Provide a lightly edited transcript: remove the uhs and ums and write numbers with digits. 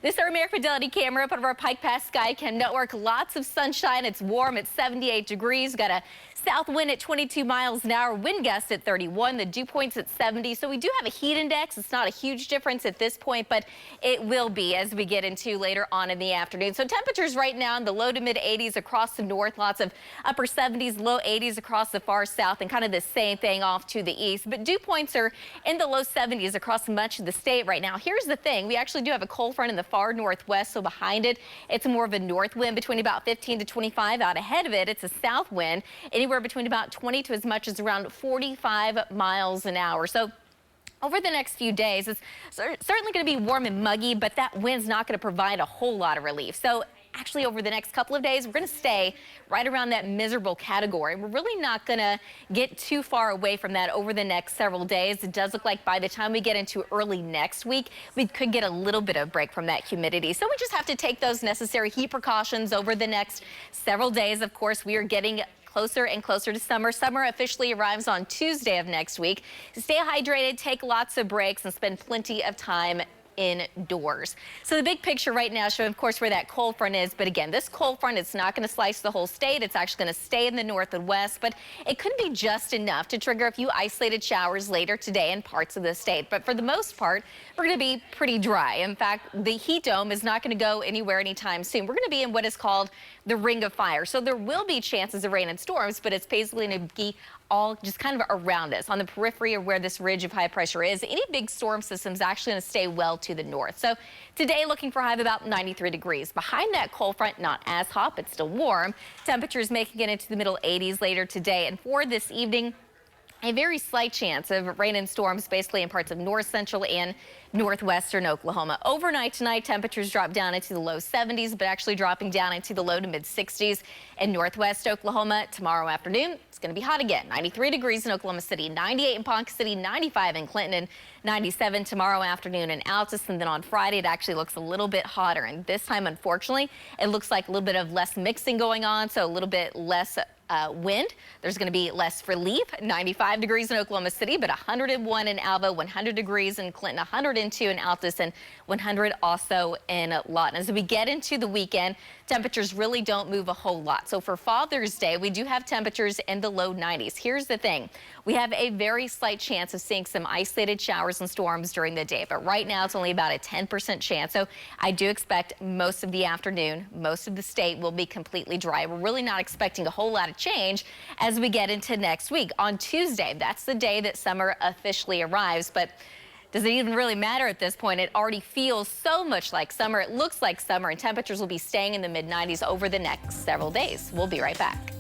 This Air America Fidelity camera up out of our Pike Pass Skycam network. Lots of sunshine. It's warm at 78 degrees. Got a south wind at 22 miles an hour. Wind gust at 31. The dew point's at 70. So we do have a heat index. It's not a huge difference at this point, but it will be as we get into later on in the afternoon. So temperatures right now in the low to mid 80s across the north. Lots of upper 70s, low 80s across the far south, and kind of the same thing off to the east. But dew points are in the low 70s across much of the state right now. Here's the thing. We actually do have a cold front in the far northwest, so behind it, it's more of a north wind between about 15 to 25. Out ahead of it, it's a south wind, anywhere between about 20 to as much as around 45 miles an hour. So over the next few days, it's certainly going to be warm and muggy, but that wind's not going to provide a whole lot of relief. So actually, over the next couple of days, we're going to stay right around that miserable category. We're really not going to get too far away from that over the next several days. It does look like by the time we get into early next week, we could get a little bit of break from that humidity. So we just have to take those necessary heat precautions over the next several days. Of course, we are getting closer and closer to summer. Summer officially arrives on Tuesday of next week. Stay hydrated, take lots of breaks, and spend plenty of time indoors. So the big picture right now showing, of course, where that cold front is. But again, this cold front, it's not going to slice the whole state. It's actually going to stay in the north and west, but it could be just enough to trigger a few isolated showers later today in parts of the state. But for the most part, we're going to be pretty dry. In fact, the heat dome is not going to go anywhere anytime soon. We're going to be in what is called the ring of fire. So there will be chances of rain and storms, but it's basically going to be all just kind of around us on the periphery of where this ridge of high pressure is. Any big storm system is actually going to stay well to the north. So today looking for a high of about 93 degrees. Behind that cold front, not as hot, but still warm. Temperatures making it into the middle 80s later today. And for this evening, a very slight chance of rain and storms basically in parts of north central and northwestern Oklahoma. Overnight tonight, temperatures drop down into the low 70s, but actually dropping down into the low to mid 60s in northwest Oklahoma. Tomorrow afternoon, it's going to be hot again. 93 degrees in Oklahoma City, 98 in Ponca City, 95 in Clinton, and 97 tomorrow afternoon in Altus. And then on Friday, it actually looks a little bit hotter. And this time, unfortunately, it looks like a little bit of less mixing going on, so a little bit less wind. There's going to be less relief. 95 degrees in Oklahoma City, but 101 in Alva, 100 degrees in Clinton, 102 in Altus, and 100 also in Lawton. As we get into the weekend, temperatures really don't move a whole lot. So for Father's Day, we do have temperatures in the low 90s. Here's the thing. We have a very slight chance of seeing some isolated showers and storms during the day, but right now it's only about a 10% chance. So I do expect most of the afternoon, most of the state will be completely dry. We're really not expecting a whole lot of change as we get into next week. On Tuesday, that's the day that summer officially arrives, but does it even really matter at this point? It already feels so much like summer. It looks like summer, and temperatures will be staying in the mid 90s over the next several days. We'll be right back.